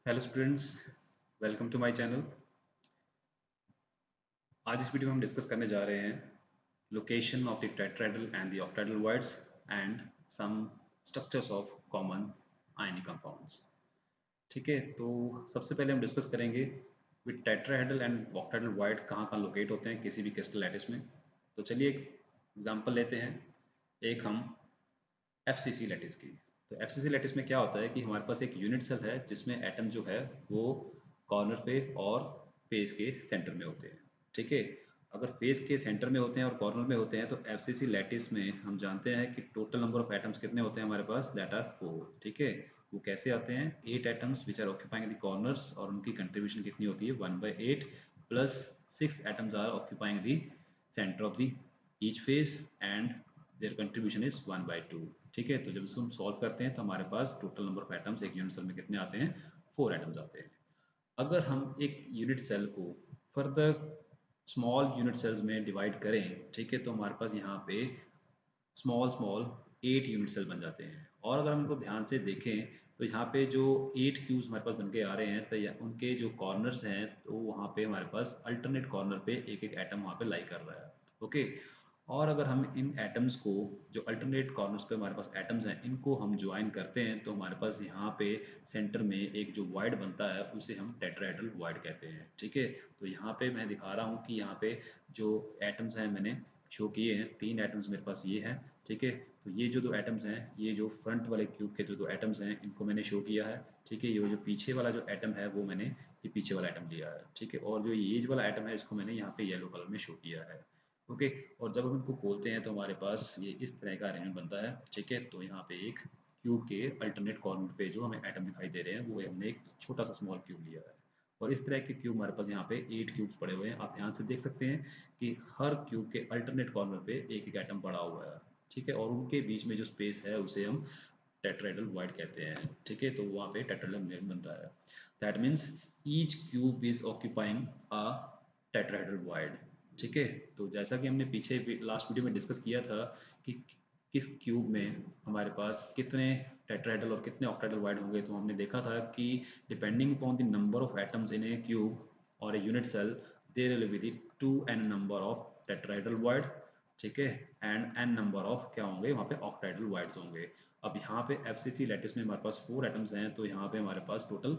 Hello students, welcome to my channel. आज इस video में हम डिस्कस करने जा रहे हैं location of the tetrahedral and the octahedral voids and some structures of common ionic compounds. ठीक है, तो सबसे पहले हम डिस्कस करेंगे with tetrahedral and octahedral void कहाँ कहाँ लोकेट होते हैं किसी भी क्रिस्टल लैटिस में। तो चलिए एक एग्जांपल लेते हैं। एक हम एफसीसी लैटिस की। तो एफसीसी लैटिस में क्या होता है कि हमारे पास एक यूनिट सेल है जिसमें एटम जो है वो कॉर्नर पे और फेस के सेंटर में होते हैं। ठीक है, अगर फेस के सेंटर में होते हैं और कॉर्नर में होते हैं तो एफसीसी लैटिस में हम जानते हैं कि टोटल नंबर ऑफ एटम्स कितने होते हैं हमारे पास, दैट आर 4। ठीक है, वो कैसे आते हैं, 8 atoms which are occupying the corners और उनकी कंट्रीब्यूशन कितनी होती है 1/8 plus 6 atoms are occupying the centre of the each face and their contribution is 1/2। ठीक है, तो जब इसको हम सॉल्व करते हैं तो हमारे पास टोटल नंबर ऑफ एटम्स एक यूनिट सेल में कितने आते हैं, 4 एटम्स आते हैं। अगर हम एक यूनिट सेल को फर्दर स्मॉल यूनिट सेल्स में डिवाइड करें, ठीक है, तो हमारे पास यहाँ पे स्मॉल स्मॉल 8 यूनिट सेल बन जाते हैं। और अगर हम इनको ध्यान से देखें तो यहाँ पे जो 8 क्यूब्स हमारे पास बन के आ रहे हैं तो उनके जो कॉर्नर्स हैं तो वहाँ पे हमारे पास अल्टरनेट कॉर्नर पे एक एक एटम वहाँ पे लाई कर रहा है। ओके, और अगर हम इन एटम्स को, जो अल्टरनेट कॉर्नर्स पे हमारे पास एटम्स हैं, इनको हम ज्वाइन करते हैं तो हमारे पास यहाँ पे सेंटर में एक जो वाइड बनता है उसे हम टेट्राहेड्रल वाइड कहते हैं। ठीक है, तो यहाँ पे मैं दिखा रहा हूँ कि यहाँ पे जो एटम्स हैं मैंने शो किए हैं, 3 एटम्स मेरे पास ये हैं। ठीक है, तो ये जो दो एटम्स हैं, ये जो फ्रंट वाले क्यूब के जो दो एटम्स हैं इनको मैंने शो किया है। ठीक है, ये जो पीछे वाला जो एटम है वो मैंने ये पीछे वाला एटम लिया है। ठीक है, और जो ये वाला एटम है इसको मैंने यहाँ पे येलो कलर में शो किया है। ओके, और जब हम इनको खोलते हैं तो हमारे पास ये इस तरह का अरेंजमेंट बनता है। ठीक है, तो यहाँ पे एक क्यूब के अल्टरनेट कॉर्नर पे जो हमें एटम दिखाई दे रहे हैं वो हमने एक छोटा सा स्मॉल क्यूब लिया है। और इस तरह के क्यूब हमारे पास यहाँ पे 8 क्यूब्स पड़े हुए हैं। आप ध्यान से देख सकते हैं कि हर क्यूब के अल्टरनेट कॉर्नर पे एक एक एटम पड़ा हुआ है। ठीक है, और उनके बीच में जो स्पेस है उसे हम टेट्राहेड्रल वाइड कहते हैं। ठीक है, तो वहाँ पे टेट्राहेड्रल बन रहा है। That means each cube is occupying a tetrahedral void. ठीक है, तो जैसा कि हमने पीछे लास्ट वीडियो में डिस्कस किया था कि किस क्यूब में हमारे पास कितने टेट्राहेड्रल और कितने ऑक्टाहेड्रल वाइड होंगे, तो हमने देखा था कि depending upon the number of atoms in a cube और a unit cell there will be the 2n number of tetrahedral void. ठीक है, एंड n नंबर ऑफ क्या होंगे वहाँ पे ऑक्टाहेड्रल वाइड्स होंगे। अब यहाँ पे एफसीसी लैटिस में हमारे पास 4 एटम्स हैं तो यहाँ पे हमारे पास टोटल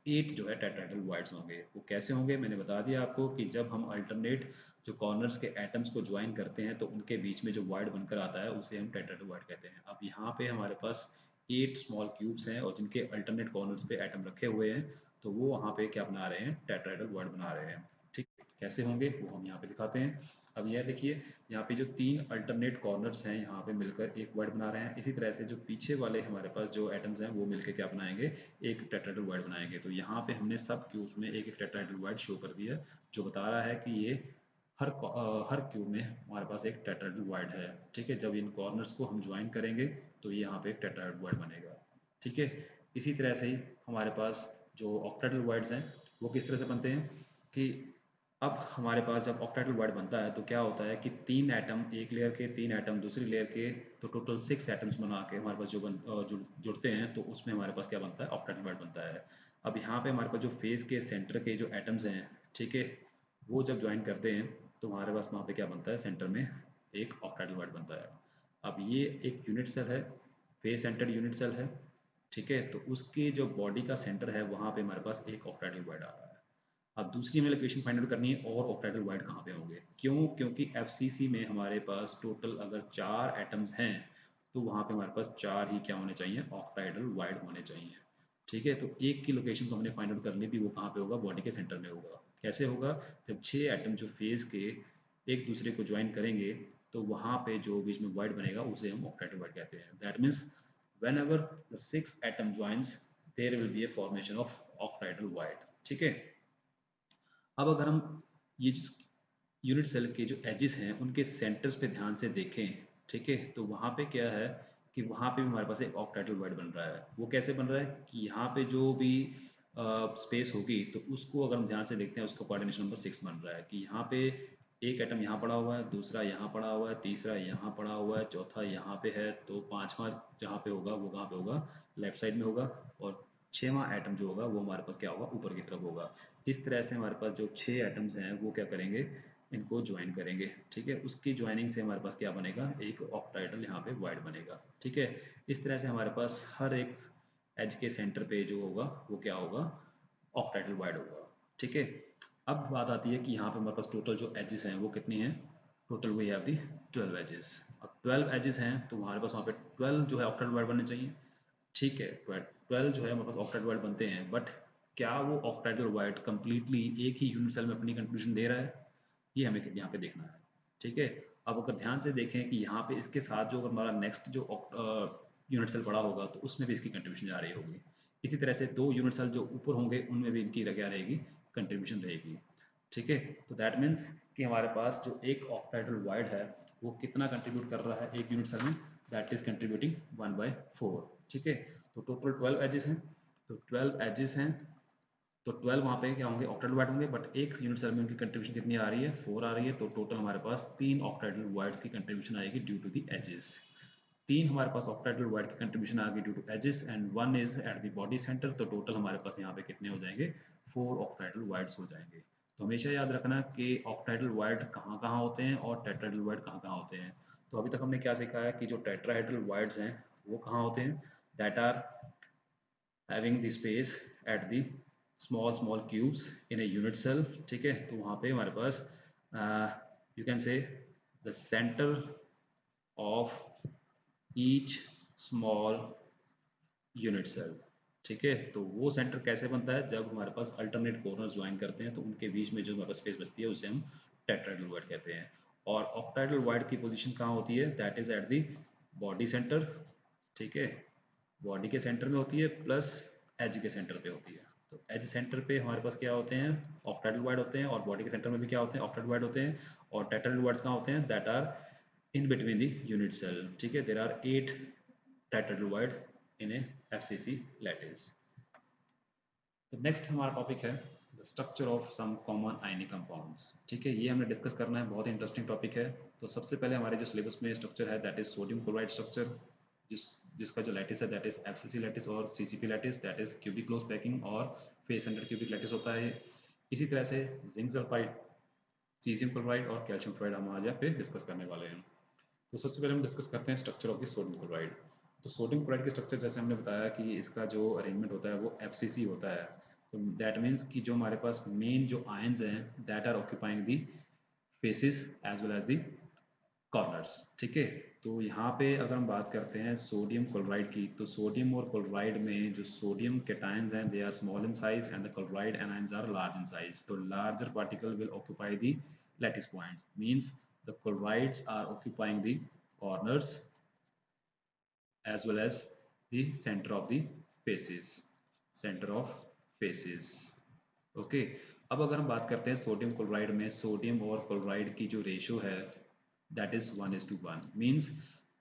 8 जो है टेट्राहेड्रल वाइड्स होंगे। वो कैसे होंगे मैंने बता दिया आपको कि जब हम अल्टरनेट जो कॉर्नर्स के एटम्स को ज्वाइन करते हैं तो उनके बीच में जो वाइड बनकर आता है उसे हम टेट्राहेड्रल वाइड कहते हैं। अब यहाँ पे हमारे पास 8 स्मॉल क्यूब्स हैं और जिनके अल्टरनेट कॉर्नर्स पे एटम रखे हुए हैं तो वो वहाँ पे क्या बना रहे हैं, टेट्राहेड्रल वाइड बना रहे हैं। ठीक, कैसे होंगे वो हम यहाँ पे दिखाते हैं। अब यह देखिए, यहाँ पे जो 3 अल्टरनेट कॉर्नर्स हैं यहाँ पे मिलकर एक वर्ड बना रहे हैं। इसी तरह से जो पीछे वाले हमारे पास जो एटम्स हैं वो मिलकर क्या बनाएंगे, एक टेट्राहेड्रल वर्ड बनाएंगे। तो यहाँ पे हमने सब क्यूब्स में एक एक टेट्राहेड्रल वर्ड शो कर दिया जो बता रहा है कि ये हर क्यूब में हमारे पास एक टेट्राहेड्रल वर्ड है। ठीक है, जब इन कॉर्नर्स को हम ज्वाइन करेंगे तो ये यहाँ पे एक टेट्राहेड्रल वर्ड बनेगा। ठीक है, इसी तरह से ही हमारे पास जो ऑक्टाहेड्रल वर्ड्स हैं वो किस तरह से बनते हैं कि अब हमारे पास जब ऑक्टाहेड्रल वर्ड बनता है तो क्या होता है कि 3 एटम, एक लेयर के 3 एटम दूसरी लेयर के, तो टोटल 6 एटम्स बना के हमारे पास जुड़ते हैं तो उसमें हमारे पास क्या बनता है, ऑक्टाहेड्रल वर्ड बनता है। अब यहाँ पे हमारे पास जो फेस के सेंटर के जो एटम्स हैं, ठीक है, वो जब ज्वाइन करते हैं तो हमारे पास वहाँ पे क्या बनता है, सेंटर में एक ऑक्टाहेड्रल वर्ड बनता है। अब ये एक यूनिट सेल है, फेस सेंटर्ड यूनिट सेल है। ठीक है, तो उसके जो बॉडी का सेंटर है वहाँ पे हमारे पास एक ऑक्टाहेड्रल वर्ड आ रहा है। अब दूसरी हमें लोकेशन फाइंड आउट करनी है और ऑक्टाहेड्रल वाइड कहाँ पे होंगे। क्यों, क्योंकि एफसीसी में हमारे पास टोटल अगर 4 एटम्स हैं तो वहाँ पे हमारे पास 4 ही क्या होने चाहिए, ऑक्टाहेड्रल वाइड होने चाहिए। ठीक है, तो एक की लोकेशन को हमने फाइंड आउट करनी भी, वो कहाँ पे होगा, बॉडी के सेंटर में होगा। कैसे होगा, जब 6 एटम जो फेज के एक दूसरे को ज्वाइन करेंगे तो वहाँ पे जो बीच में वाइड बनेगा उसे हम ऑक्टाहेड्रल वाइड कहते हैं। That means whenever the 6 atom joins there will be a formation of octahedral wide। ठीक है, अब अगर हम ये जो यूनिट सेल के जो एजेस हैं उनके सेंटर्स पे ध्यान से देखें, ठीक है, तो वहाँ पे क्या है कि वहाँ पे भी हमारे पास एक ऑक्टाहेड्रल वर्ड बन रहा है। वो कैसे बन रहा है कि यहाँ पे जो भी स्पेस होगी तो उसको अगर हम ध्यान से देखते हैं उसका कोऑर्डिनेशन नंबर 6 बन रहा है कि यहाँ पे एक एटम यहाँ पड़ा हुआ है, दूसरा यहाँ पड़ा हुआ है, तीसरा यहाँ पड़ा हुआ है, चौथा यहाँ पे है, तो पांचवा जहाँ पे होगा वो कहाँ पे होगा, लेफ्ट साइड में होगा। और 6वां एटम जो होगा वो हमारे पास क्या होगा, ऊपर की तरफ होगा। इस तरह से हमारे पास जो 6 एटम्स हैं वो क्या करेंगे, इनको ज्वाइन करेंगे। ठीक है, उसकी ज्वाइनिंग से हमारे पास क्या बनेगा, एक ऑक्टाइडल यहाँ पे वाइड बनेगा। ठीक है, इस तरह से हमारे पास हर एक एज के सेंटर पे जो होगा वो क्या होगा, ऑक्टाइडल वाइड होगा। ठीक है, अब बात आती है कि यहाँ पे हमारे पास टोटल जो एजेस हैं वो कितनी हैं, total we have the 12 edges. अब 12 एजेस हैं तो हमारे पास वहाँ पे 12 जो है ऑक्टाइडल वाइड बनने चाहिए। ठीक है, 12 जो है हमारे पास ऑक्टाइडल वाइड बनते हैं, बट क्या वो ऑक्टाइडल वाइड कंप्लीटली एक ही यूनिट सेल में अपनी कंट्रीब्यूशन दे रहा है, ये हमें यहाँ पे देखना है। ठीक है, अब अगर ध्यान से देखें कि यहाँ पे इसके साथ जो अगर हमारा नेक्स्ट जो यूनिट सेल पड़ा होगा तो उसमें भी इसकी कंट्रीब्यूशन जा रही होगी। इसी तरह से 2 यूनिट सेल जो ऊपर होंगे उनमें भी इनकी क्या रहेगी, कंट्रीब्यूशन रहेगी। ठीक है, तो दैट मीन्स कि हमारे पास जो एक ऑक्टाइडल वाइड है वो कितना कंट्रीब्यूट कर रहा है एक यूनिट सेल में, दैट इज कंट्रीब्यूटिंग 1/4। ठीक है, तो टोटल 12 एजेस हैं, तो 12 एजेस हैं तो 12 वहाँ पे क्या होंगे, ऑक्टाइडल वाइड होंगे, बट एक यूनिट सेल में उनकी कंट्रीब्यूशन कितनी आ रही है, 4 आ रही है। तो टोटल हमारे पास 3 ऑक्टाइडल वाइड्स की कंट्रीब्यूशन आएगी ड्यू टू द एजेस। 3 हमारे पास ऑक्टाइडल वाइड की कंट्रीब्यूशन आ गई due to edges and 1 is at the body centre. तो टोटल हमारे पास यहाँ पे कितने हो जाएंगे, 4 ऑक्टाइडल वाइड्स हो जाएंगे। तो हमेशा याद रखना कि ऑक्टाइडल वाइड कहाँ कहाँ होते हैं और टेट्राहेड्रल वाइड कहाँ कहाँ होते हैं। तो अभी तक हमने क्या सीखा है कि जो टेट्राहेड्रल वाइड्स हैं वो कहाँ होते हैं, that are having the space at the small cubes in a unit cell। ठीक है, तो वहाँ पे हमारे पास you can say the center of each small unit cell। ठीक है, तो वो सेंटर कैसे बनता है, जब हमारे पास अल्टरनेट कॉर्नर्स ज्वाइन करते हैं तो उनके बीच में जो हमारे पास स्पेस बचती है उसे हम टेट्राहेड्रल वाइड कहते हैं। और ऑक्टाहेड्रल वाइड की पोजीशन कहाँ होती है, that is at the body centre. ठीक है, बॉडी के सेंटर में होती है प्लस एज के सेंटर पे होती है। तो एज सेंटर पे हमारे पास क्या होते हैं, ऑक्टाइडल वाइड होते हैं, और बॉडी के सेंटर में भी क्या होते हैं, ऑक्टाइडल वाइड होते हैं। और टेट्राहेड्रल वाइड्स कहाँ होते हैं, that are in between the unit cell. ठीक है, there are 8 tetrahedral void in a FCC lattice. तो नेक्स्ट हमारा टॉपिक है the structure of some common ionic compounds. ठीक है, ये हमने डिस्कस करना है, बहुत इंटरेस्टिंग टॉपिक है। तो सबसे पहले हमारे जो सिलेबस में स्ट्रक्चर है that is sodium chloride structure, जिसका जो लैटिस है दैट इज एफसीसी लैटिस और CCP lattice, that is cubic close packing और फेस अंडर क्यूबिक लैटिस होता है। इसी तरह से जिंक सल्फाइड, सीजियम क्लोराइड और कैल्शियम क्लोराइड हम आज यहाँ पे डिस्कस करने वाले हैं। तो सबसे पहले हम डिस्कस करते हैं structure of the sodium chloride. तो सोडियम क्लोराइड की स्ट्रक्चर जैसे हमने बताया कि इसका जो अरेंजमेंट होता है वो एफसीसी होता है। तो दैट मीन्स कि जो हमारे पास मेन जो आयंस हैं that are occupying the faces as well as the corners. ठीक है, तो यहाँ पे अगर हम बात करते हैं सोडियम क्लोराइड की, तो सोडियम और क्लोराइड में जो सोडियम कैटायंस हैं they are small in size and the chloride anions are large in size. तो larger particle will occupy the lattice points, means the chlorides are occupying the corners as well as the center of the faces, center of faces। Okay, अब अगर हम बात करते हैं sodium chloride में, sodium और chloride की जो रेशो है दैट इज 1:1, मीन्स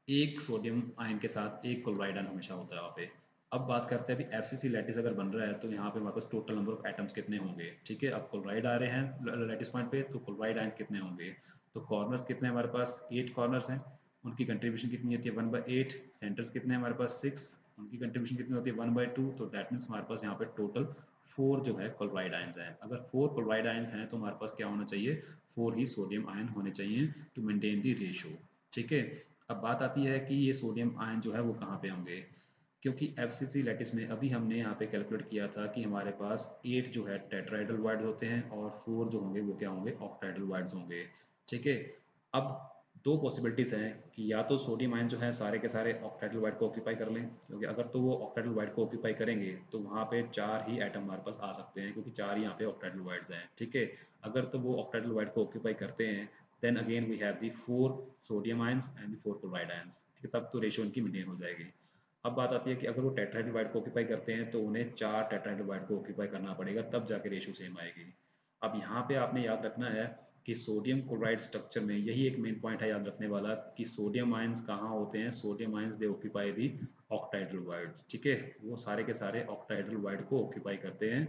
एक सोडियम आयन के साथ एक क्लोराइड आयन हमेशा होता है वहाँ पे। अब बात करते हैं अभी एफसीसी लैटिस अगर बन रहा है तो यहाँ पे हमारे पास टोटल नंबर ऑफ एटम्स कितने होंगे। ठीक है, अब क्लोराइड आ रहे हैं लैटिस पॉइंट पे तो क्लोराइड आयंस कितने होंगे, तो कॉर्नर्स कितने हमारे पास 8 कॉर्नर्स हैं, उनकी कंट्रीब्यूशन कितनी होती है 1/8। सेंटर्स कितने हैं हमारे पास 6, उनकी कंट्रीब्यूशन कितनी होती है 1/2। तो दैट मीन्स हमारे पास यहाँ पे टोटल 4 जो है क्लोराइड आयंस हैं। अगर 4 क्लोराइड आयंस हैं तो हमारे पास क्या होना चाहिए, 4 ही सोडियम आयन होने चाहिए टू मेंटेन दी रेशो। ठीक है, अब बात आती है कि ये सोडियम आयन जो है वो कहाँ पे होंगे, क्योंकि एफसीसी लैटिस में अभी हमने यहाँ पे कैलकुलेट किया था कि हमारे पास 8 जो है टेट्राहेड्रल वाइड्स होते हैं और 4 जो होंगे वो क्या होंगे, ऑक्टाहेड्रल वाइड्स होंगे। ठीक है, अब दो पॉसिबिलिटीज़ हैं कि या तो सोडियम आयन जो है सारे के सारे ऑक्टाहेड्रल वाइड को ऑक्यूपाई कर लें, क्योंकि अगर तो वो ऑक्टाहेड्रल वाइड को ऑक्यूपाई करेंगे तो वहाँ पे 4 ही एटम हमारे पास आ सकते हैं, क्योंकि 4 ही यहाँ पे ऑक्टाहेड्रल वाइड्स हैं। ठीक है, अगर तो वो ऑक्टाहेड्रल वाइड को ऑक्यूपाई करते हैं then again we have the 4 sodium ions and the 4 chloride ions. ठीक है, तब तो रेशो उनकी मेंटेन हो जाएगी। अब बात आती है कि अगर वो टेट्राहेड्रल वाइड को ऑक्यूपाई करते हैं तो उन्हें 4 टेट्राहेड्रल वाइड को ऑक्यूपाई करना पड़ेगा, तब जाके रेशो सेम आएगी। अब यहाँ पे आपने याद रखना है कि सोडियम क्लोराइड स्ट्रक्चर में यही एक मेन पॉइंट है याद रखने वाला कि सोडियम आयंस कहाँ होते हैं, sodium ions they occupy the octahedral voids. ठीक है, वो सारे के सारे ऑक्टाहेड्रल वाइड को ऑक्यूपाई करते हैं,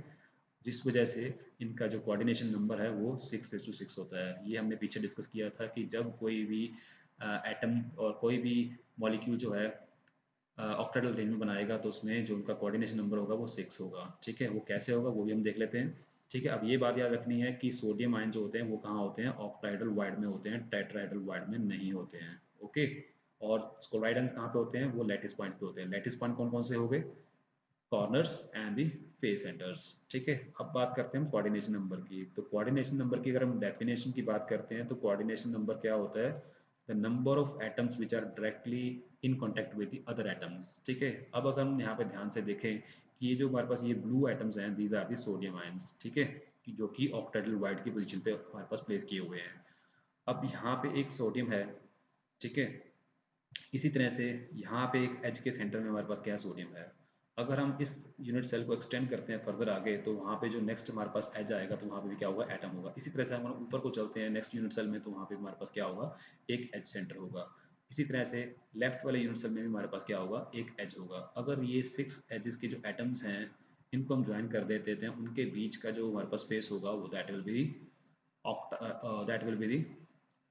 जिस वजह से इनका जो कोऑर्डिनेशन नंबर है वो 6:6 होता है। ये हमने पीछे डिस्कस किया था कि जब कोई भी एटम और कोई भी मॉलिक्यूल जो है ऑक्टेडल रेंज में बनाएगा तो उसमें जो उनका कोऑर्डिनेशन नंबर होगा वो 6 होगा। ठीक है, वो कैसे होगा वो भी हम देख लेते हैं। ठीक है, अब ये बात याद रखनी है कि सोडियम आयन जो होते हैं वो कहाँ होते हैं, ऑक्टाइडल वाइड में होते हैं, टेट्राइडल वाइड में नहीं होते हैं। ओके, और क्लोराइड आयन कहाँ पे होते हैं, वो लैटिस पॉइंट्स पे होते हैं। लैटिस पॉइंट कौन कौन से हो गए, corners and the face centres. ठीक है, अब बात करते हैं हम कोऑर्डिनेशन नंबर की। तो कोऑर्डिनेशन नंबर की अगर हम डेफिनेशन की बात करते हैं तो कोऑर्डिनेशन नंबर क्या होता है, the number of atoms which are directly in contact with the other atoms. ठीक है, अब अगर हम यहाँ पे ध्यान से देखें कि ये जो हमारे पास ये ब्लू एटम्स हैं, these are the sodium ions. ठीक है, कि जो कि ऑक्टेडल वाइड की पोजीशन पे हमारे पास प्लेस किए हुए हैं। अब यहाँ पे एक सोडियम है। ठीक है, इसी तरह से यहाँ पे एक एच के सेंटर में हमारे पास क्या सोडियम है। अगर हम इस यूनिट सेल को एक्सटेंड करते हैं फर्दर आगे तो वहाँ पे जो नेक्स्ट हमारे पास एज आएगा तो वहाँ पे भी क्या होगा, एटम होगा। इसी तरह से हम ऊपर को चलते हैं नेक्स्ट यूनिट सेल में तो वहाँ पे हमारे पास क्या होगा, एक एच सेंटर होगा। इसी तरह से लेफ्ट वाले यूनिट सेल में भी हमारे पास क्या होगा, एक एज होगा। अगर ये 6 एजेस के जो एटम्स हैं इनको हम ज्वाइन कर देते हैं, उनके बीच का जो हमारे पास स्पेस होगा वो that will be the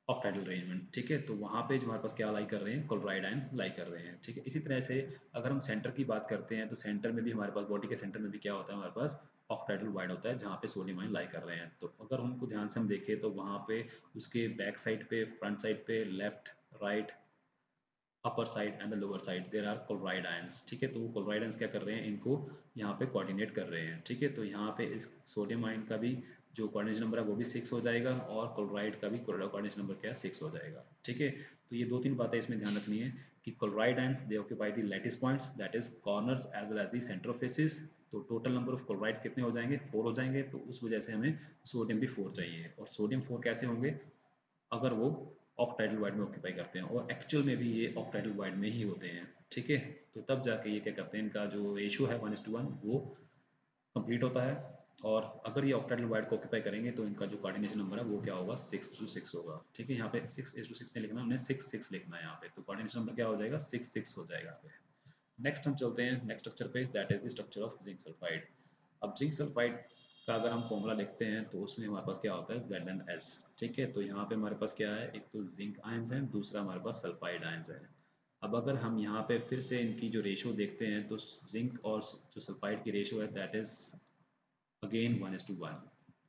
ऑक्टाइडल arrangement. ठीक है, तो वहाँ पे जो हमारे पास क्या लाई कर रहे हैं, क्लोराइड आयन लाई कर रहे हैं। ठीक है, इसी तरह से अगर हम सेंटर की बात करते हैं तो सेंटर में भी हमारे पास, बॉडी के सेंटर में भी क्या होता है, हमारे पास ऑक्टाइडल वाइड होता है जहाँ पे सोडियम आयन लाई कर रहे हैं। तो अगर उनको ध्यान से हम देखें तो वहाँ पे उसके बैक साइड पे, फ्रंट साइड पे, left, right, upper side and the lower side there are chloride ions. ठीक है, तो वो क्लोराइड आयंस क्या कर रहे हैं, इनको यहाँ पे कोऑर्डिनेट कर रहे हैं। ठीक है, तो यहाँ पे इस सोडियम आयन का भी जो कोऑर्डिनेशन नंबर है वो भी 6 हो जाएगा और क्लोराइड का भी कोऑर्डिनेशन नंबर क्या है, 6 हो जाएगा। ठीक है, तो ये 2-3 बातें इसमें ध्यान रखनी है कि chloride ions they occupy the lattice points that is corners as well as the centre of faces. तो टोटल नंबर ऑफ क्लोराइड कितने हो जाएंगे, 4 हो जाएंगे। तो उस वजह से हमें सोडियम भी 4 चाहिए। और सोडियम 4 कैसे होंगे, अगर वो ऑक्टाइडल वाइड में ऑक्यूपाई करते हैं, और एक्चुअल में भी ये ऑक्टाइडल वाइड में ही होते हैं। ठीक है, तो तब जाके ये क्या करते हैं, इनका जो रेशियो है 1:1 वो कंप्लीट होता है। और अगर ये ऑक्टाइडल वाइड को ऑक्यूपाई करेंगे तो इनका जो कोऑर्डिनेशन नंबर है वो क्या होगा, 6:6 होगा। ठीक है, यहाँ पे 6:6 नहीं लिखना, हमने 6:6 लिखना है यहाँ पे। तो कोऑर्डिनेशन नंबर क्या हो जाएगा, 6:6 हो जाएगा यहाँ पे। नेक्स्ट हम चलते हैं नेक्स्ट स्ट्रक्चर पे, that is the structure of zinc sulphide. अब जिंक सल्फाइड का अगर हम फॉर्मूला लिखते हैं तो उसमें हमारे पास क्या होता है, Zn(S). ठीक है, तो यहाँ पे हमारे पास क्या है, एक तो जिंक आयंस है, दूसरा हमारे पास सल्फाइड आयंस है। अब अगर हम यहाँ पे फिर से इनकी जो रेशियो देखते हैं तो जिंक और जो सल्फाइड की रेशियो है दैट इज अगेन 1:1।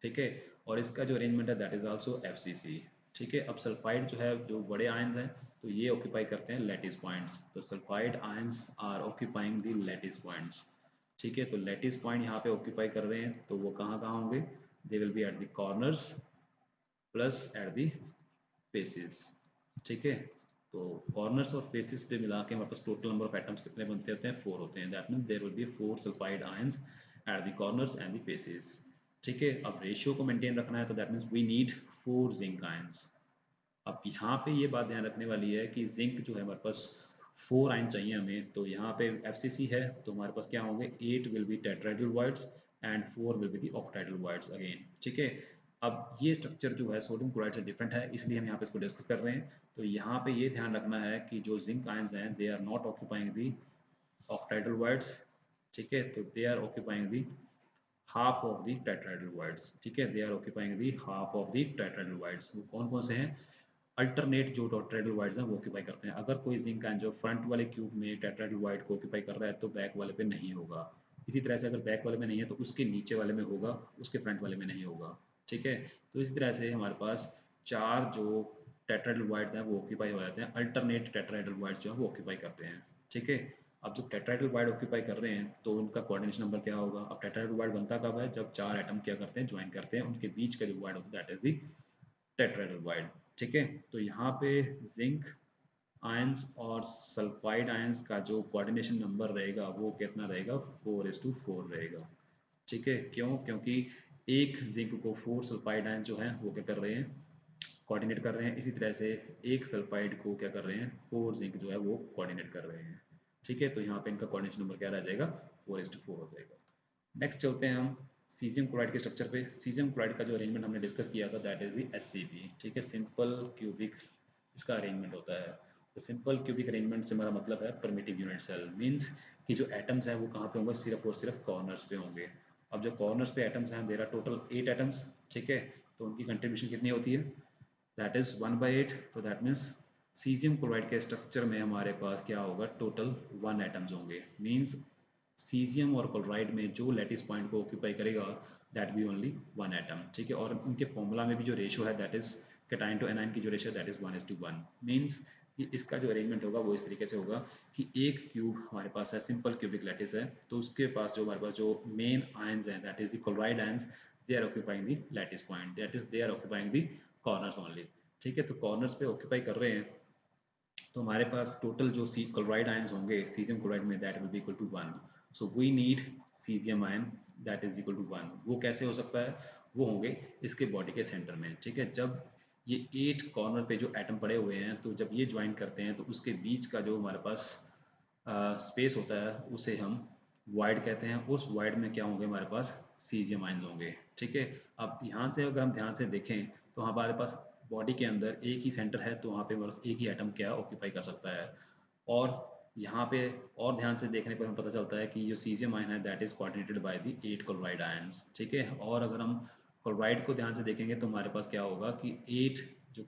ठीक है, और इसका जो अरेंजमेंट है दैट इज आल्सो FCC। ठीक है, अब सल्फाइड जो है, जो बड़े आयंस हैं तो ये ऑक्यूपाई करते हैं लैटिस पॉइंट्स। तो sulphide ions are occupying the lattice points. ठीक है, तो लैटिस पॉइंट यहाँ पे ऑक्यूपाई कर रहे हैं तो वो कहाँ कहाँ होंगे, they will be eight the corners plus at the faces. ठीक है, तो कॉर्नर्स और फेसेस पे मिला के हमारे पास टोटल नंबर ऑफ एटम्स कितने बनते होते हैं, 4 होते हैं। That means there will be 4 sulphide ions at the corners and the faces. ठीक है, अब रेशियो को मेंटेन रखना है तो that means we need 4 zinc ions. अब यहाँ पे ये बात ध्यान रखने वाली है कि जिंक जो है हमारे पास 4 आयन चाहिए हमें। तो यहाँ पे FCC है तो हमारे पास क्या होंगे, 8 will be टेट्राइडल wides and 4 will be the octahedral wides again. ठीक है, अब ये स्ट्रक्चर जो है सोडियम क्लोराइड से डिफरेंट है, इसलिए हम यहाँ पे इसको डिस्कस कर रहे हैं। तो यहाँ पे ये ध्यान रखना है कि जो जिंक आयंस हैं they are not occupying the octahedral voids. ठीक है, तो they are occupying the half of the tetrahedral voids. ठीक है, they are occupying the half of the tetrahedral voids. वो कौन कौन से हैं, अल्टरनेट जो टेट्राइडल वाइड्स हैं वो ऑक्यूपाई करते हैं। अगर कोई जिंक आयन जो फ्रंट वाले क्यूब में टेट्राइडल वाइड को ऑक्यूपाई कर रहा है तो बैक वाले पे नहीं होगा। इसी तरह से अगर बैक वाले में नहीं है तो उसके नीचे वाले में होगा, उसके फ्रंट वाले में नहीं होगा। ठीक है, तो इस तरह से हमारे पास 4 जो टेट्राइडल वाइड्स हैं वो ऑक्यूपाई हो जाते हैं, अल्टरनेट टेट्राइडल वाइड्स जो है वो ऑक्यूपाई करते हैं। ठीक है, अब जो टेट्राइडल वाइड ऑक्यूपाई कर रहे हैं तो उनका कोऑर्डिनेशन नंबर क्या होगा। अब टेट्राइडल वाइड बनता कब है, जब 4 एटम क्या करते हैं, ज्वाइन करते हैं, उनके बीच का जो वाइड होता है दैट इज द टेट्राइडल वाइड। ठीक है, तो यहाँ पे जिंक आयंस और सल्फाइड आयंस का जो कोऑर्डिनेशन नंबर रहेगा वो कितना रहेगा, 4:4 रहेगा। ठीक है, क्यों, क्योंकि एक जिंक को 4 सल्फाइड आयंस जो है वो क्या कर रहे हैं, कोऑर्डिनेट कर रहे हैं। इसी तरह से एक सल्फाइड को क्या कर रहे हैं, 4 जिंक जो है वो कोऑर्डिनेट कर रहे हैं। ठीक है, तो यहाँ पे इनका कोऑर्डिनेशन नंबर क्या रह जाएगा, 4:4 हो जाएगा। नेक्स्ट चलते हैं हम सीजियम क्लोराइड के स्ट्रक्चर पे। सीजियम क्लोराइड का जो अरेंजमेंट हमने डिस्कस किया था दैट इज दी SCP। ठीक है, सिंपल क्यूबिक इसका अरेंजमेंट होता है। तो सिंपल क्यूबिक अरेंजमेंट से हमारा मतलब है परमिटिव यूनिट सेल, मींस कि जो एटम्स हैं वो कहाँ पे होंगे, सिर्फ और सिर्फ कॉर्नर्स पे होंगे। अब जो कॉर्नर्स पे एटम्स हैं देयर आर टोटल 8 एटम्स। ठीक है, तो उनकी कंट्रीब्यूशन कितनी होती है, दैट इज 1/8। तो दैट मीन्स सीजियम क्लोराइड के स्ट्रक्चर में हमारे पास क्या होगा, टोटल 1 एटम्स होंगे। मींस सीजियम और क्लोराइड में जो लैटिस पॉइंट को ऑक्यूपाई करेगा दैट बी ओनली 1 एटम, ठीक है। और उनके फॉर्मूला में भी जो रेशियो है that is cation to anion की जो रेशियो दैट इज 1:1। मींस कि इसका जो अरेंजमेंट होगा वो इस तरीके से होगा कि एक क्यूब हमारे पास है, सिंपल क्यूबिक लैटिस है, तो उसके पास जो हमारे पास जो मेन आयंस हैं that is the chloride ions, they are occupying the lattice point, that is they are occupying the corners only, ठीक है। तो कॉर्नर्स पे ऑक्यूपाई कर रहे हैं, तो हमारे पास टोटल जो सी क्लोराइड आयंस होंगे सीजियम क्लोराइड में that will be equal to 1। So we need caesium ion that is equal to 1। वो कैसे हो सकता है, वो होंगे इसके बॉडी के सेंटर में, ठीक है। जब ये 8 कॉर्नर पे जो एटम पड़े हुए हैं, तो जब ये ज्वाइन करते हैं तो उसके बीच का जो हमारे पास स्पेस होता है उसे हम वाइड कहते हैं। उस वाइड में क्या होंगे, हमारे पास सीजियम आयंस होंगे, ठीक है। अब यहाँ से अगर हम ध्यान से देखें तो हमारे पास बॉडी के अंदर एक ही सेंटर है, तो वहाँ पे बस एक ही एटम क्या ऑक्यूपाई कर सकता है। और यहाँ पे और ध्यान से देखने पर हमें पता चलता है कि जो सीजियम आयन है that is coordinated by the 8 chloride ions, ठीक है। और अगर हम क्लोराइड को ध्यान से देखेंगे तो हमारे पास क्या होगा कि 8 जो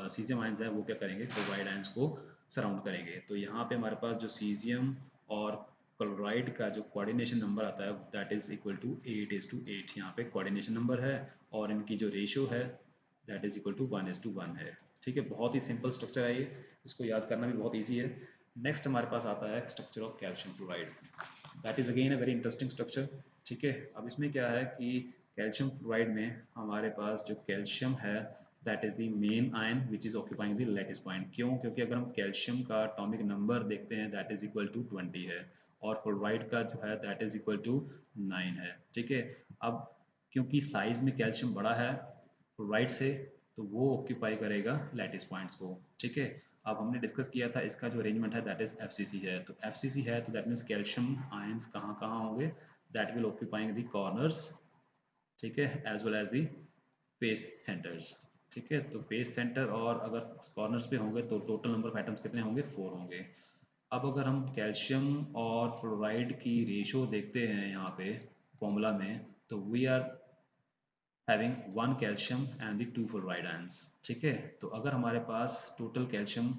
सीजियम आयंस है वो क्या करेंगे, क्लोराइड आयंस को सराउंड करेंगे। तो यहाँ पे हमारे पास जो सीजियम और क्लोराइड का जो कोऑर्डिनेशन नंबर आता है दैट इज इक्वल टू 8:8। यहाँ पे कोऑर्डिनेशन नंबर है और इनकी जो रेशियो है दैट इज इक्वल टू 1:1 है, ठीक है। बहुत ही सिंपल स्ट्रक्चर है ये, इसको याद करना भी बहुत ईजी है। नेक्स्ट हमारे पास आता है structure of calcium chloride, that is again a very interesting structure, ठीक है। अब इसमें क्या है कि कैल्शियम फ्लोराइड में हमारे पास जो कैल्शियम है that is the main ion which is occupying the lattice point. क्यों, क्योंकि अगर हम कैल्शियम का एटॉमिक नंबर देखते हैं दैट इज इक्वल टू 20 है, और फ्लोराइड का जो है दैट इज इक्वल टू 9 है, ठीक है। अब क्योंकि साइज में कैल्शियम बड़ा है फ्लोराइड से, तो वो ऑक्यूपाई करेगा लैटिस पॉइंट्स को, ठीक है। अब हमने डिस्कस किया था इसका जो अरेंजमेंट है दैट इज एफसीसी है, तो एफसीसी है तो दैट मीन्स कैल्शियम आयंस कहाँ कहाँ होंगे, that will occupying the corners, ठीक है, as well as the face centres, ठीक है। तो फेस सेंटर और अगर कॉर्नर्स पे होंगे तो टोटल नंबर ऑफ एटम्स कितने होंगे, 4 होंगे। अब अगर हम कैल्शियम और फ्लोराइड की रेशो देखते हैं यहाँ पे फॉर्मूला में, तो we are having 1 calcium and the 2 fluoride ions, ठीक है। तो अगर हमारे पास टोटल कैल्शियम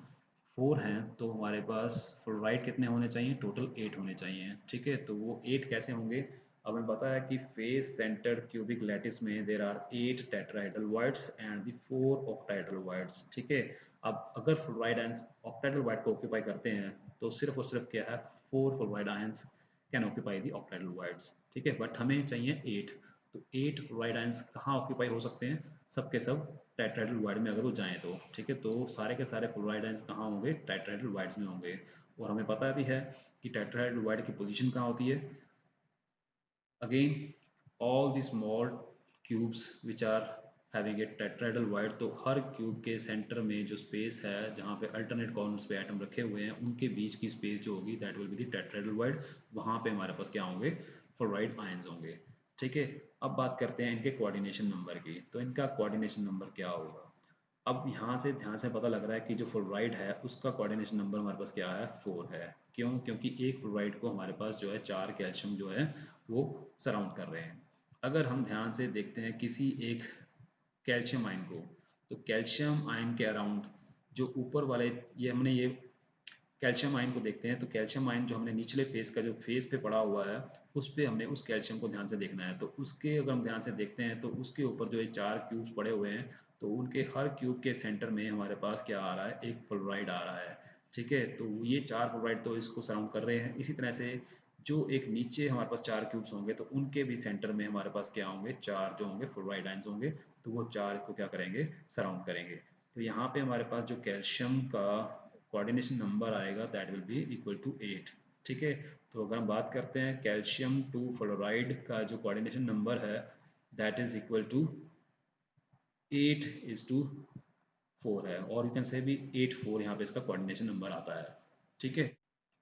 4 हैं तो हमारे पास फ्लोराइड कितने होने चाहिए, टोटल 8 होने चाहिए, ठीक है। तो वो 8 कैसे होंगे, अब हमें पता है कि फेस सेंटर्ड क्यूबिक लैटिस में there are 8 tetrahedral voids and the 4 octahedral voids, ठीक है। अब अगर फ्लोराइड आयंस ऑक्टाहेड्रल वाइड को ऑक्यूपाई करते हैं तो सिर्फ और सिर्फ क्या है, 4 fluoride ions can occupy the octahedral voids, ठीक है। बट हमें चाहिए 8, तो 8 फ्लोराइड आयंस कहाँ ऑक्यूपाई हो सकते हैं, सब के सब टेट्राहेड्रल वाइड में अगर वो जाएँ तो, ठीक है। तो सारे के सारे फ्लोराइड आयंस कहाँ होंगे, टेट्राहेड्रल वाइड्स में होंगे। और हमें पता भी है कि टेट्राहेड्रल वाइड की पोजीशन कहाँ होती है, again all the small cubes which are having a tetrahedral void, तो हर क्यूब के सेंटर में जो स्पेस है जहाँ पे अल्टरनेट कॉर्नर्स पे एटम रखे हुए हैं उनके बीच की स्पेस जो होगी that will be the tetrahedral void। वहाँ पे हमारे पास क्या होंगे, फ्लोराइड आयंस होंगे, ठीक है। अब बात करते हैं इनके कोऑर्डिनेशन नंबर की, तो इनका कोऑर्डिनेशन नंबर क्या होगा। अब यहाँ से ध्यान से पता लग रहा है कि जो फ्लोराइड है उसका कोऑर्डिनेशन नंबर हमारे पास क्या है, 4 है। क्यों, क्योंकि एक फ्लोराइड को हमारे पास जो है 4 कैल्शियम जो है वो सराउंड कर रहे हैं। अगर हम ध्यान से देखते हैं किसी एक कैल्शियम आयन को, तो कैल्शियम आयन के अराउंड जो ऊपर वाले, ये हमने ये कैल्शियम आयन को देखते हैं, तो कैल्शियम आयन जो हमने निचले फेस का जो फेस पे पड़ा हुआ है उस पे हमने उस कैल्शियम को ध्यान से देखना है। तो उसके अगर हम ध्यान से देखते हैं तो उसके ऊपर जो ये 4 क्यूब्स पड़े हुए हैं, तो उनके हर क्यूब के सेंटर में हमारे पास क्या आ रहा है, एक फ्लोराइड आ रहा है, ठीक है। तो ये 4 फ्लोराइड तो इसको सराउंड कर रहे हैं। इसी तरह से जो एक नीचे हमारे पास 4 क्यूब्स होंगे तो उनके भी सेंटर में हमारे पास क्या होंगे, 4 जो होंगे फ्लोराइड आयंस होंगे, तो वो 4 इसको क्या करेंगे, सराउंड करेंगे। तो यहाँ पे हमारे पास जो कैल्शियम का कोऑर्डिनेशन नंबर आएगा that will be equal to 8, ठीक है। तो अगर हम बात करते हैं कैल्शियम टू फ्लोराइड का जो कोऑर्डिनेशन नंबर है दैट इज इक्वल टू 8:4 है, और यू कैन से भी 8:4 यहाँ पे इसका कोऑर्डिनेशन नंबर आता है, ठीक है।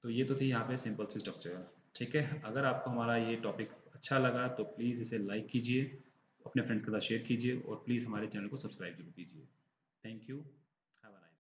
तो ये तो थी यहाँ पे सिंपल सी स्ट्रक्चर, ठीक है। अगर आपको हमारा ये टॉपिक अच्छा लगा तो प्लीज़ इसे लाइक कीजिए, अपने फ्रेंड्स के साथ शेयर कीजिए और प्लीज़ हमारे चैनल को सब्सक्राइब जरूर कीजिए। Thank you.